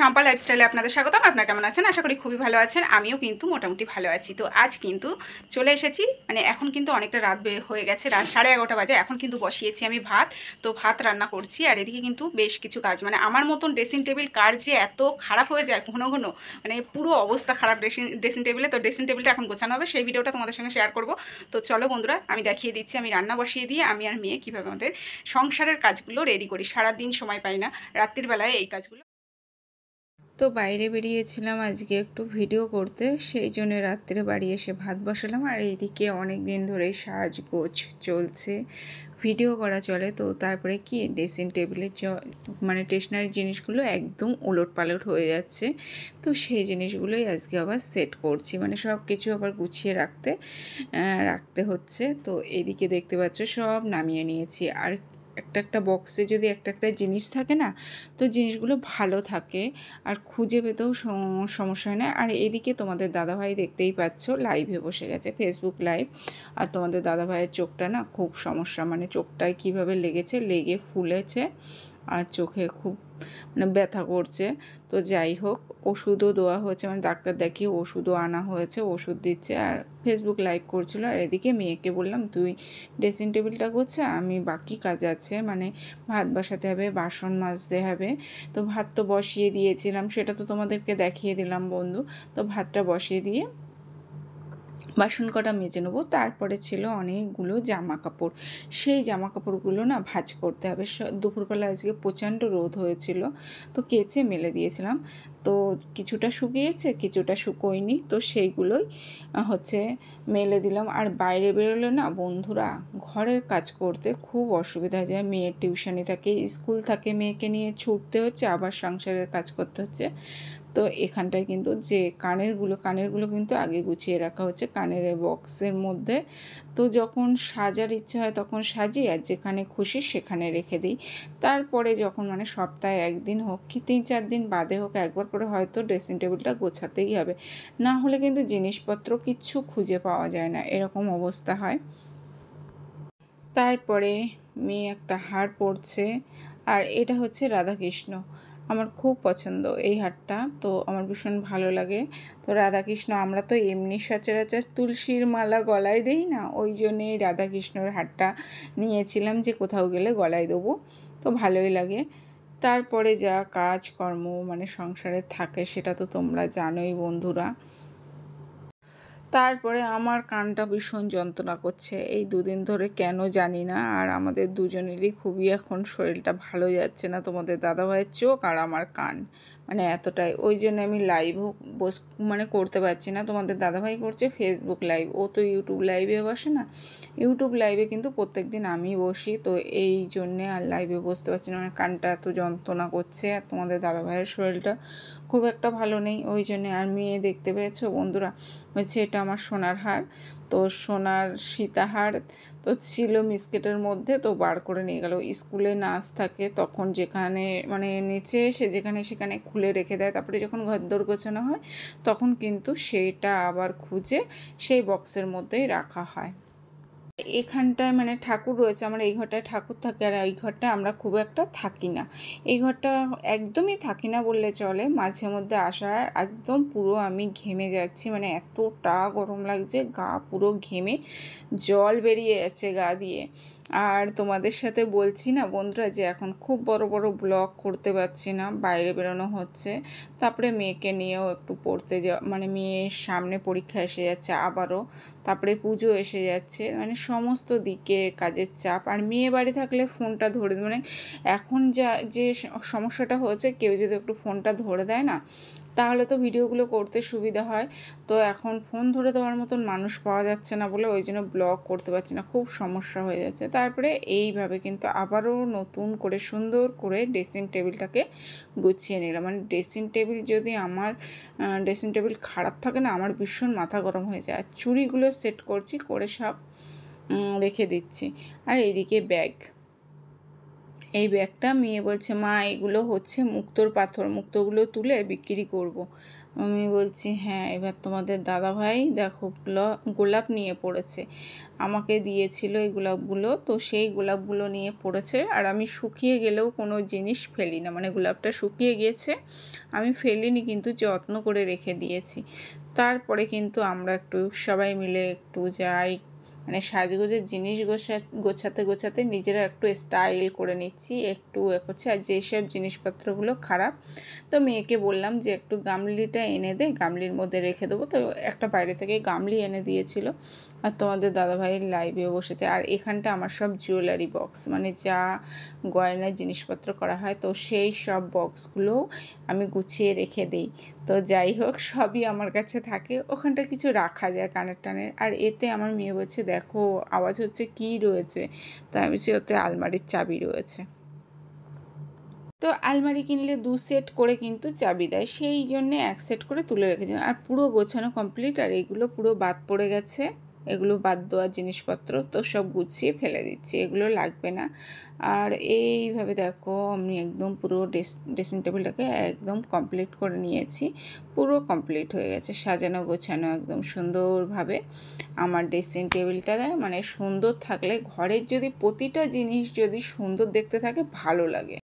শম্পা লাইফস্টাইলে আপনাদের স্বাগতম। আপনারা কেমন আছেন? আশা করি খুবই ভালো আছেন। আমিও কিন্তু মোটামুটি ভালো আছি। তো আজ কিন্তু চলে এসেছি, মানে এখন কিন্তু অনেকটা রাত হয়ে গেছে, রাত 11:30 বাজে। এখন কিন্তু বসিয়েছি আমি ভাত। তো ভাত রান্না করছি, আর এদিকে কিন্তু বেশ কিছু কাজ, মানে আমার মতন ড্রেসিং টেবিল কার যে এত খারাপ হয়ে যায় ঘন ঘন, মানে পুরো অবস্থা খারাপ ড্রেসিং টেবিলে। তো ড্রেসিং টেবিলটা এখন গোছানো হবে, সেই ভিডিওটা তোমাদের সঙ্গে শেয়ার করব। তো চলো বন্ধুরা, আমি দেখিয়ে দিচ্ছি আমি রান্না বসিয়ে দিয়ে আমি আর মেয়ে কীভাবে আমাদের সংসারের কাজগুলো রেডি করি। সারাদিন সময় পাই না, রাত্রির বেলায় এই কাজগুলো। তো বাইরে বেরিয়েছিলাম আজকে একটু ভিডিও করতে, সেই জন্য রাত্রে বাড়ি এসে ভাত বসালাম। আর এইদিকে অনেক দিন ধরেই সাজগোজ চলছে, ভিডিও করা চলে। তো তারপরে কি ড্রেসিং টেবিলের মানে স্টেশনারি জিনিসগুলো একদম উলট পালট হয়ে যাচ্ছে। তো সেই জিনিসগুলোই আজকে আবার সেট করছি, মানে সব কিছু আবার গুছিয়ে রাখতে হচ্ছে। তো এইদিকে দেখতে পাচ্ছ সব নামিয়ে নিয়েছি। আর একটা বক্সে যদি একটা জিনিস থাকে না, তো জিনিসগুলো ভালো থাকে আর খুঁজে পেতেও সমস্যা হয় না। আর এদিকে তোমাদের দাদাভাই দেখতেই পাচ্ছ লাইভে বসে গেছে, ফেসবুক লাইভ। আর তোমাদের দাদাভাইয়ের চোখটা না খুব সমস্যা, মানে চোখটায় কীভাবে লেগে ফুলেছে আর চোখে খুব মানে ব্যথা করছে। তো যাই হোক, ওষুধও দেওয়া হয়েছে, মানে ডাক্তার দেখিয়ে ওষুধও আনা হয়েছে, ওষুধ দিচ্ছে। আর ফেসবুক লাইভ করছিল। আর এদিকে মেয়েকে বললাম তুই ড্রেসিং টেবিলটা গোছা, আমি বাকি কাজ আছে, মানে ভাত বসাতে হবে, বাসন মাজতে হবে। তো ভাত তো বসিয়ে দিয়েছিলাম, সেটা তো তোমাদেরকে দেখিয়ে দিলাম বন্ধু। তো ভাতটা বসিয়ে দিয়ে বাসন কটা মেজে নেবো। তারপরে ছিল অনেকগুলো জামা কাপড়, সেই জামা কাপড়গুলো না ভাঁজ করতে হবে। দুপুরবেলা আজকে প্রচণ্ড রোদ হয়েছিল, তো কেচে মেলে দিয়েছিলাম। তো কিছুটা শুকিয়েছে, কিছুটা শুকোয়নি, তো সেইগুলোই হচ্ছে মেলে দিলাম। আর বাইরে বেরোলে না বন্ধুরা ঘরের কাজ করতে খুব অসুবিধা হয়ে যায়। মেয়ের টিউশনি থাকে, স্কুল থাকে, মেয়েকে নিয়ে ছুটতে হচ্ছে, আবার সংসারের কাজ করতে হচ্ছে। তো এখানটায় কিন্তু যে কানেরগুলো কিন্তু আগে গুছিয়ে রাখা হচ্ছে কানের বক্সের মধ্যে। তো যখন সাজার ইচ্ছে হয় তখন সাজি, আর যেখানে খুশি সেখানে রেখে দিই। তারপরে যখন মানে সপ্তাহে একদিন হোক কি 3-4 দিন বাদে হোক একবার করে হয়তো ড্রেসিং টেবিলটা গোছাতেই হবে, না হলে কিন্তু জিনিসপত্র কিচ্ছু খুঁজে পাওয়া যায় না, এরকম অবস্থা হয়। তারপরে মেয়ে একটা হার পরছে, আর এটা হচ্ছে রাধাকৃষ্ণ। আমার খুব পছন্দ এই হারটা, তো আমার ভীষণ ভালো লাগে। তো রাধাকৃষ্ণ আমরা তো এমনি সচরাচর তুলসীর মালা গলায় দেই না, ওই জন্যে এই রাধাকৃষ্ণর হারটা নিয়েছিলাম যে কোথাও গেলে গলায় দেবো, তো ভালোই লাগে। তারপরে যা কাজকর্ম মানে সংসারে থাকে সেটা তো তোমরা জানোই বন্ধুরা। তারপরে আমার কানটা ভীষণ যন্ত্রণা করছে এই 2 দিন ধরে, কেন জানি না। আর আমাদের দুজনেরই খুবই এখন শরীরটা ভালো যাচ্ছে না, তোমাদের দাদাভাইয়ের চোখ আর আমার কান, মানে এতটাই। ওই জন্য আমি লাইভও মানে করতে পারছি না। তোমাদের দাদাভাই করছে ফেসবুক লাইভ, ও তো ইউটিউব লাইভে বসে না। ইউটিউব লাইভে কিন্তু প্রত্যেক দিন আমি বসি, তো এই জন্যে আর লাইভে বসতে পারছি না, মানে কানটা এত যন্ত্রণা করছে। আর তোমাদের দাদাভাইয়ের শরীরটা খুব একটা ভালো নেই, ওই জন্যে। আর মেয়ে দেখতে পেয়েছো বন্ধুরা, হচ্ছে এটা আমার সোনার হার। তো সোনার সীতাহার তো ছিল মিস্কেটের মধ্যে, তো বার করে নিয়ে গেল। স্কুলে নাচ থাকে তখন যেখানে মানে নিচে এসে যেখানে সেখানে খুলে রেখে দেয়, তারপরে যখন ঘরদোর গোছানো হয় তখন কিন্তু সেইটা আবার খুঁজে সেই বক্সের মধ্যেই রাখা হয়। এখানটায় মানে ঠাকুর রয়েছে, আমার এই ঘরটায় ঠাকুর থাকে, আর এই ঘরটায় আমরা খুব একটা থাকি না। এই ঘরটা একদমই থাকি না বললে চলে, মাঝে মধ্যে আসা হয়। একদম পুরো আমি ঘেমে যাচ্ছি, মানে এতটা গরম লাগছে, গা পুরো ঘেমে জল বেরিয়ে যাচ্ছে গা দিয়ে। আর তোমাদের সাথে বলছি না বন্ধুরা যে এখন খুব বড় বড় ব্লগ করতে পারছি না, বাইরে বেরোনো হচ্ছে। তারপরে মেয়েকে নিয়েও একটু পড়তে মানে মেয়ের সামনে পরীক্ষা এসে যাচ্ছে আবারও, তারপরে পুজো এসে যাচ্ছে, মানে সমস্ত দিকে কাজের চাপ। আর মেয়ে বাড়ি থাকলে ফোনটা ধরে, মানে এখন যে সমস্যাটা হচ্ছে, কেউ যদি একটু ফোনটা ধরে দেয় না তাহলে তো ভিডিওগুলো করতে সুবিধা হয়। তো এখন ফোন ধরে দেওয়ার মতন মানুষ পাওয়া যাচ্ছে না বলে ওই জন্য ব্লগ করতে পারছি না, খুব সমস্যা হয়ে যাচ্ছে। তারপরে এইভাবে কিন্তু আবারও নতুন করে সুন্দর করে ড্রেসিং টেবিলটাকে গুছিয়ে নিলাম। মানে ড্রেসিং টেবিল যদি আমার ড্রেসিং টেবিল খারাপ থাকে না, আমার ভীষণ মাথা গরম হয়ে যায়। আর চুড়িগুলো সেট করছি, করে সব রেখে দিচ্ছি। আর এইদিকে ব্যাগ, এই ব্যাগটা মেয়ে বলছে মা এগুলো হচ্ছে মুক্তোর পাথর, মুক্তোগুলো তুলে বিক্রি করব। আমি বলছি হ্যাঁ। এবার তোমাদের দাদাভাই দেখো গোলাপ নিয়ে পড়েছে, আমাকে দিয়েছিল এই গোলাপগুলো, তো সেই গোলাপগুলো নিয়ে পড়েছে। আর আমি শুকিয়ে গেলেও কোনো জিনিস ফেলি না, মানে গোলাপটা শুকিয়ে গিয়েছে আমি ফেলিনি, কিন্তু যত্ন করে রেখে দিয়েছি। তারপরে কিন্তু আমরা একটু সবাই মিলে একটু যাই, মানে সাজগোজের জিনিস গোছাতে গোছাতে নিজেরা একটু স্টাইল করে নিচ্ছি, একটু করছি। আর যেসব জিনিসপত্রগুলো খারাপ, তো মেয়েকে বললাম যে একটু গামলিটা এনে দে, গামলির মধ্যে রেখে দেবো। তো একটা বাইরে থেকে গামলি এনে দিয়েছিল। আর তোমাদের দাদাভাইয়ের লাইভেও বসেছে। আর এখানটা আমার সব জুয়েলারি বক্স, মানে যা গয়নার জিনিসপত্র করা হয়, তো সেই সব বক্সগুলো আমি গুছিয়ে রেখে দিই। তো যাই হোক, সবই আমার কাছে থাকে, ওখানটা কিছু রাখা যায় কানের টানের। আর এতে আমার মেয়ে বলছে দেখো আওয়াজ হচ্ছে, কী রয়েছে? তো আমি বলছি ওতে আলমারির চাবি রয়েছে। তো আলমারি কিনলে 2 সেট করে কিন্তু চাবি দেয়, সেই জন্যে 1 সেট করে তুলে রেখেছেন। আর পুরো গোছানো কমপ্লিট। আর এগুলো পুরো বাদ পড়ে গেছে, এগুলো বাদ দেওয়ার জিনিসপত্র, তো সব গুছিয়ে ফেলে দিচ্ছি, এগুলো লাগবে না। আর এইভাবে দেখো আমি একদম পুরো ড্রেসিং টেবিলটাকে একদম কমপ্লিট করে নিয়েছি, পুরো কমপ্লিট হয়ে গেছে, সাজানো গোছানো একদম সুন্দরভাবে। আমার ড্রেসিং টেবিলটা মানে সুন্দর থাকলে, ঘরের যদি প্রতিটা জিনিস যদি সুন্দর দেখতে থাকে ভালো লাগে।